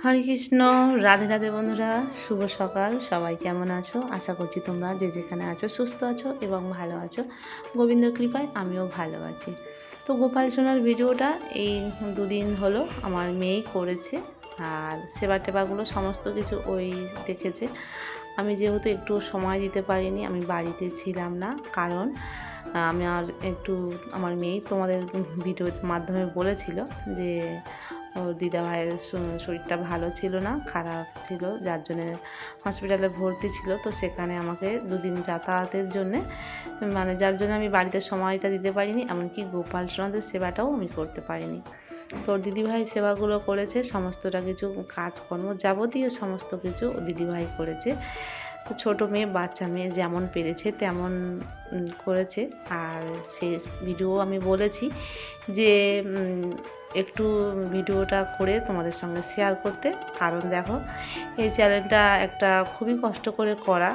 হরে কৃষ্ণ। রাধে রাধে বন্ধুরা, শুভ সকাল। সবাই কেমন আছো? আশা করছি তোমরা যে যেখানে আছো সুস্থ আছো এবং ভালো আছো। গোবিন্দ কৃপায় আমিও ভালো আছি। তো গোপাল সোনার ভিডিওটা এই দুদিন হলো আমার মেয়েই করেছে, আর সেবা টেবাগুলো সমস্ত কিছু ওই দেখেছে। আমি যেহেতু একটু সময় দিতে পারিনি, আমি বাড়িতে ছিলাম না, কারণ আমি আর একটু আমার মেয়েই তোমাদের ভিডিওর মাধ্যমে বলেছিল যে ওর দিদাভাইয়ের শরীরটা ভালো ছিল না, খারাপ ছিল, যার জন্যে হসপিটালে ভর্তি ছিল। তো সেখানে আমাকে দুদিন যাতায়াতের জন্যে যার জন্য আমি বাড়িতে সময়টা দিতে পারিনি, এমনকি গোপাল সোনাদের সেবাটাও আমি করতে পারিনি। তোর দিদিভাই সেবাগুলো করেছে, সমস্তটা কিছু কাজকর্ম যাবতীয় সমস্ত কিছু দিদিভাই করেছে। তো ছোটো মেয়ে, বাচ্চা মেয়ে যেমন পেরেছে তেমন করেছে। আর সে ভিডিও আমি বলেছি যে একটু ভিডিওটা করে তোমাদের সঙ্গে শেয়ার করতে, কারণ দেখো এই চ্যানেলটা একটা খুবই কষ্ট করে করা।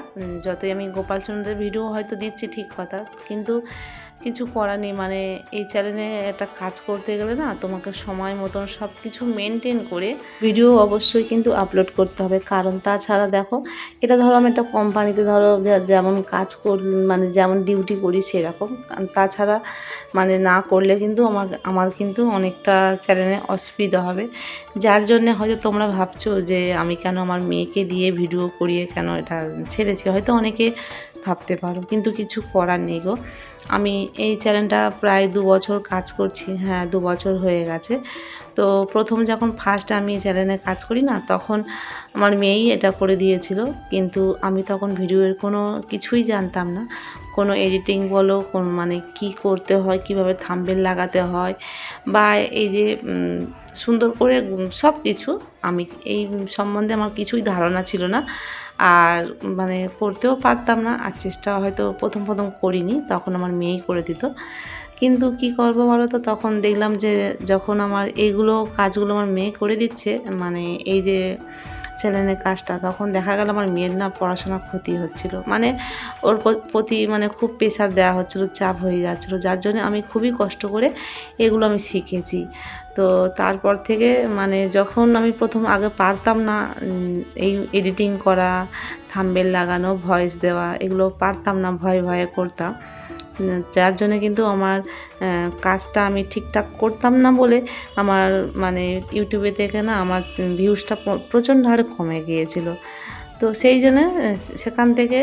যতই আমি গোপাল চন্দ্রের ভিডিও হয়তো দিচ্ছি ঠিক কথা, কিন্তু কিছু করার নেই। এই চ্যানেলে একটা কাজ করতে গেলে না, তোমাকে সময় মতন সব কিছু মেনটেন করে ভিডিও অবশ্যই কিন্তু আপলোড করতে হবে। কারণ তাছাড়া দেখো, এটা ধরো আমি একটা কোম্পানিতে ধরো যেমন কাজ যেমন ডিউটি করি সেরকম, তাছাড়া না করলে কিন্তু আমার কিন্তু অনেকটা চ্যানেলে অসুবিধা হবে। যার জন্য হয়তো তোমরা ভাবছো যে আমি কেন আমার মেয়েকে দিয়ে ভিডিও করিয়ে কেন এটা ছেড়েছি, হয়তো অনেকে ভাবতে পারো, কিন্তু কিছু করার নেই গো। আমি এই চ্যানেলটা প্রায় 2 বছর কাজ করছি, হ্যাঁ 2 বছর হয়ে গেছে। তো প্রথম যখন ফার্স্ট আমি চ্যানেলে কাজ করি না, তখন আমার মেয়েই এটা করে দিয়েছিল, কিন্তু আমি তখন ভিডিওর কোনো কিছুই জানতাম না। কোনো এডিটিং বলো, কোন কি করতে হয়, কিভাবে থাম্বনেল লাগাতে হয়, বা এই যে সুন্দর করে সব কিছু, আমি এই সম্বন্ধে আমার কিছুই ধারণা ছিল না। আর করতেও পারতাম না, আর চেষ্টা হয়তো প্রথম করিনি, তখন আমার মেয়েই করে দিত। কিন্তু কি করব বলো তো, তখন দেখলাম যে যখন আমার এইগুলো কাজগুলো আমার মেয়ে করে দিচ্ছে, এই যে চ্যানেলের কাজটা, তখন দেখা গেল আমার মেয়ের না পড়াশোনার ক্ষতি হচ্ছিল, ওর প্রতি খুব প্রেশার দেওয়া হচ্ছিল, চাপ হয়ে যাচ্ছিলো, যার জন্য আমি খুবই কষ্ট করে এগুলো আমি শিখেছি। তো তারপর থেকে যখন আমি প্রথম আগে পারতাম না, এই এডিটিং করা, থাম্বনেল লাগানো, ভয়েস দেওয়া, এগুলো পারতাম না, ভয়ে ভয়ে করতাম। যার জন্য কিন্তু আমার কাজটা আমি ঠিকঠাক করতাম না বলে আমার ইউটিউবে থেকে না আমার ভিউজটা প্রচণ্ড হারে কমে গিয়েছিল। তো সেই জন্য সেখান থেকে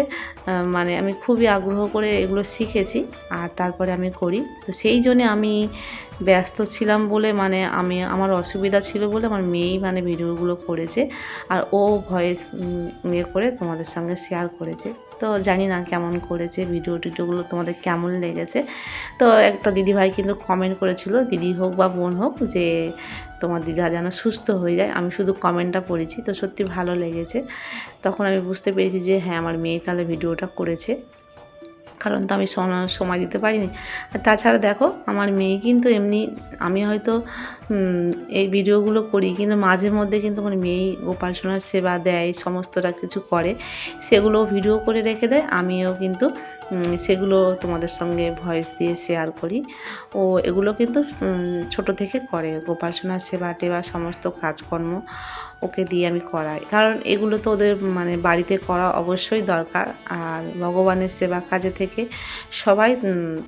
আমি খুবই আগ্রহ করে এগুলো শিখেছি, আর তারপরে আমি করি। তো সেই জন্যে আমি ব্যস্ত ছিলাম বলে আমার অসুবিধা ছিল বলে আমার মেয়েই ভিডিওগুলো করেছে, আর ও ভয়েস করে তোমাদের সঙ্গে শেয়ার করেছে। তো জানি না কেমন করেছে টিডিওগুলো, তোমাদের কেমন লেগেছে। তো একটা দিদিভাই কিন্তু কমেন্ট করেছিল, দিদি হোক বা বোন হোক, যে তোমার দিদা যেন সুস্থ হয়ে যায়। আমি শুধু কমেন্টটা পড়েছি, তো সত্যি ভালো লেগেছে। তখন আমি বুঝতে পেরেছি যে হ্যাঁ, আমার মেয়ে তাহলে ভিডিওটা করেছে, কারণ তো আমি সময় দিতে পারিনি। আর তাছাড়া দেখো, আমার মেয়ে কিন্তু এমনি, আমি হয়তো এই ভিডিওগুলো করি, কিন্তু মাঝে মধ্যে কিন্তু আমার মেয়েই গোপাল সোনার সেবা দেয়, সমস্তটা কিছু করে, সেগুলো ভিডিও করে রেখে দেয়। আমিও কিন্তু সেগুলো তোমাদের সঙ্গে ভয়েস দিয়ে শেয়ার করি। ও এগুলো কিন্তু ছোট থেকে করে, গোপাল সোনার সেবা টেবা সমস্ত কাজকর্ম ওকে দিয়ে আমি করাই, কারণ এগুলো তো ওদের বাড়িতে করা অবশ্যই দরকার। আর ভগবানের সেবা কাজে থেকে সবাই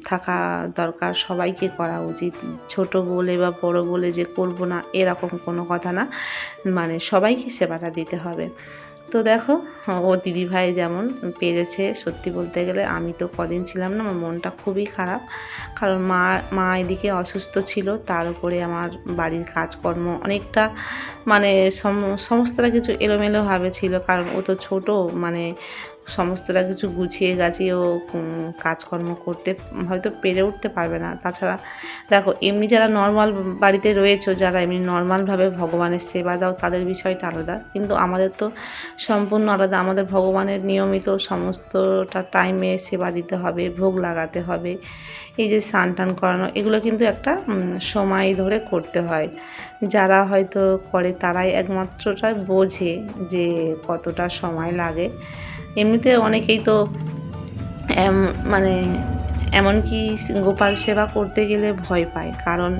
থাকা দরকার, সবাইকে করা উচিত। ছোট বলে বা বড় বলে যে করব না, এরকম কোনো কথা না, সবাইকে সেবাটা দিতে হবে। তো দেখো, ও দিদিভাই যেমন পেরেছে, সত্যি বলতে গেলে আমি তো কদিন ছিলাম না, আমার মনটা খুবই খারাপ, কারণ মা এদিকে অসুস্থ ছিল, তার উপরে আমার বাড়ির কাজকর্ম অনেকটা সমস্তটা কিছু এলোমেলোভাবে ছিল, কারণ ও তো ছোটো, সমস্তটা কিছু গুছিয়ে গাছিয়েও কাজকর্ম করতে হয়তো পেরে উঠতে পারবে না। তাছাড়া দেখো, এমনি যারা নর্মাল বাড়িতে রয়েছে, যারা এমনি নর্মালভাবে ভগবানের সেবা দাও, তাদের বিষয়টা আলাদা, কিন্তু আমাদের তো সম্পূর্ণ আলাদা। আমাদের ভগবানের নিয়মিত সমস্তটা টাইমে সেবা দিতে হবে, ভোগ লাগাতে হবে, এই যে স্নান টান করানো, এগুলো কিন্তু একটা সময় ধরে করতে হয়। যারা হয়তো করে তারাই একমাত্রটা বোঝে যে কতটা সময় লাগে। এমনিতে অনেকেই তো এমনকি গোপাল সেবা করতে গেলে ভয় পায়, কারণ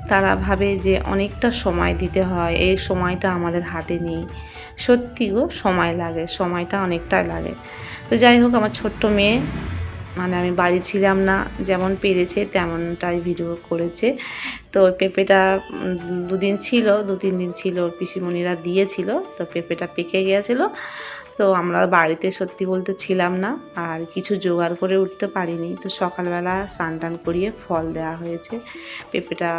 তারা ভাবে যে অনেকটা সময় দিতে হয়, এই সময়টা আমাদের হাতে নেই। সত্যি গো, সময় লাগে, সময়টা অনেকটাই লাগে। তো যাই হোক, আমার ছোট্ট মেয়ে, মানে আমি বাড়ি ছিলাম না, যেমন পেরেছে তেমনটাই ভিডিও করেছে। তো পেঁপেটা 2 দিন ছিল, 2-3 দিন ছিল, ওর পিসিমণিরা দিয়েছিল। তো পেঁপেটা পেকে গিয়েছিলো। তো আমরা বাড়িতে সত্যি বলতে ছিলাম না, আর কিছু জোগাড় করে উঠতে পারিনি। তো সকালবেলা স্নান টান করিয়ে ফল দেওয়া হয়েছে। পেঁপেটা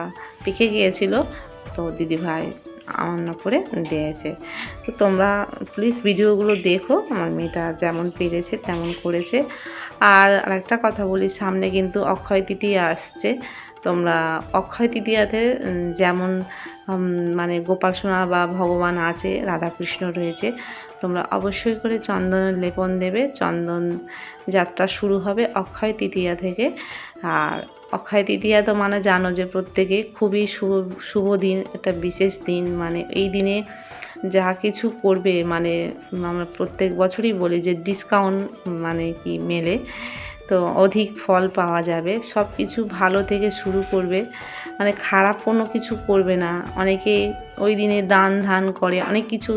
পেকে গিয়েছিলো, তো দিদিভাই রান্না করে দিয়েছে। তো তোমরা প্লিজ ভিডিওগুলো দেখো, আমার মেয়েটা যেমন পেরেছে তেমন করেছে। আর আরেকটা কথা বলি, সামনে কিন্তু অক্ষয় তৃতীয়া আসছে। তোমরা অক্ষয় তৃতীয়াতে যেমন মানে গোপাল সোনা বা ভগবান আছে, রাধাকৃষ্ণ রয়েছে, তোমরা অবশ্যই করে চন্দনের লেপন দেবে। চন্দন যাত্রা শুরু হবে অক্ষয় তৃতীয়া থেকে। আর অক্ষয় তৃতীয়া তো মানে জানো যে প্রত্যেকে খুবই শুভ দিন, একটা বিশেষ দিন। মানে এই দিনে যা কিছু করবে, মানে আমরা প্রত্যেক বছরই বলি যে ডিসকাউন্ট মানে কি মেলে, তো অধিক ফল পাওয়া যাবে। সব কিছু ভালো থেকে শুরু করবে, মানে খারাপ কোনো কিছু করবে না। অনেকে ওই দিনে দান ধান করে, অনেক কিছু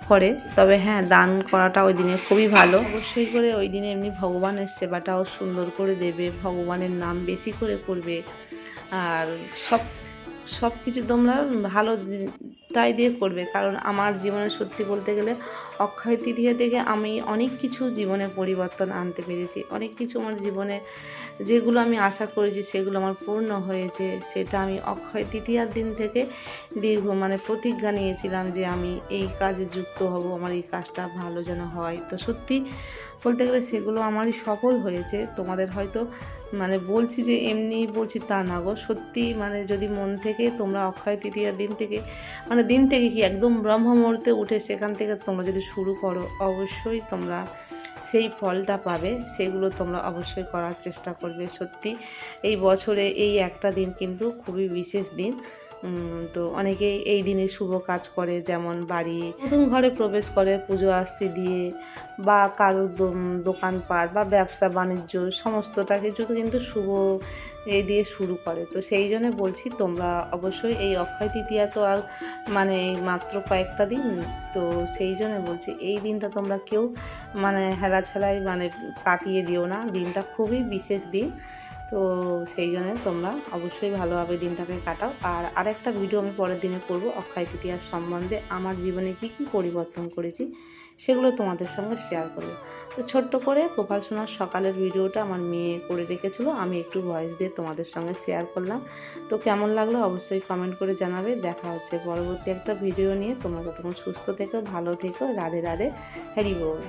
করে, তবে হ্যাঁ, দান করাটা ওই দিনে খুবই ভালো। অবশ্যই করে ওই দিনে এমনি ভগবানের সেবাটাও সুন্দর করে দেবে, ভগবানের নাম বেশি করে করবে। আর সব কিছু তোমরা ভালো তাই দিয়ে করবে। কারণ আমার জীবনে সত্যি বলতে গেলে অক্ষয় তৃতীয়া থেকে আমি অনেক কিছু জীবনে পরিবর্তন আনতে পেরেছি। অনেক কিছু আমার জীবনে যেগুলো আমি আশা করেছি সেগুলো আমার পূর্ণ হয়েছে। সেটা আমি অক্ষয় তৃতীয়ার দিন থেকে মানে প্রতিজ্ঞা নিয়েছিলাম যে আমি এই কাজে যুক্ত হব, আমার এই কাজটা ভালো যেন হয়। তো সত্যি বলতে গেলে সেগুলো আমারই সফল হয়েছে। তোমাদের হয়তো মানে বলছি যে এমনি বলছি তা না গো, সত্যি মানে যদি মন থেকে তোমরা অক্ষয় তৃতীয়ার দিন থেকে, মানে দিন থেকে কি একদম ব্রহ্ম মুহূর্তে উঠে সেখান থেকে তোমরা যদি শুরু করো, অবশ্যই তোমরা সেই ফলটা পাবে। সেগুলো তোমরা অবশ্যই করার চেষ্টা করবে। সত্যি এই বছরে এই একটা দিন কিন্তু খুবই বিশেষ দিন। তো অনেকেই এই দিনে শুভ কাজ করে, যেমন বাড়ি নতুন ঘরে প্রবেশ করে পুজো আস্তি দিয়ে, বা কারোর দোকানপাট বা ব্যবসা বাণিজ্য সমস্তটা কিছু কিন্তু শুভ এই দিয়ে শুরু করে। তো সেই জন্য বলছি তোমরা অবশ্যই এই অক্ষয় তৃতীয়া তো আর মানে মাত্র কয়েকটা দিন, তো সেই জন্য বলছি এই দিনটা তোমরা কেউ মানে হেলাছেলাই মানে কাটিয়ে দিও না। দিনটা খুবই বিশেষ দিন। তো সেই জন্য তোমরা অবশ্যই ভালোভাবে দিনটাকে কাটাও। আর আরেকটা ভিডিও আমি পরের দিনে করব অক্ষয় তৃতীয়ার সম্বন্ধে, আমার জীবনে কি কি পরিবর্তন করেছি সেগুলো তোমাদের সঙ্গে শেয়ার করব। তো ছোট্ট করে গোপাল সোনার সকালের ভিডিওটা আমার মেয়ে করে রেখেছিল, আমি একটু ভয়েস দিয়ে তোমাদের সঙ্গে শেয়ার করলাম। তো কেমন লাগলো অবশ্যই কমেন্ট করে জানাবে। দেখা হচ্ছে পরবর্তী একটা ভিডিও নিয়ে। তোমরা ততক্ষণ সুস্থ থেকো, ভালো থেকো। রাধে রাধে, হরি বল।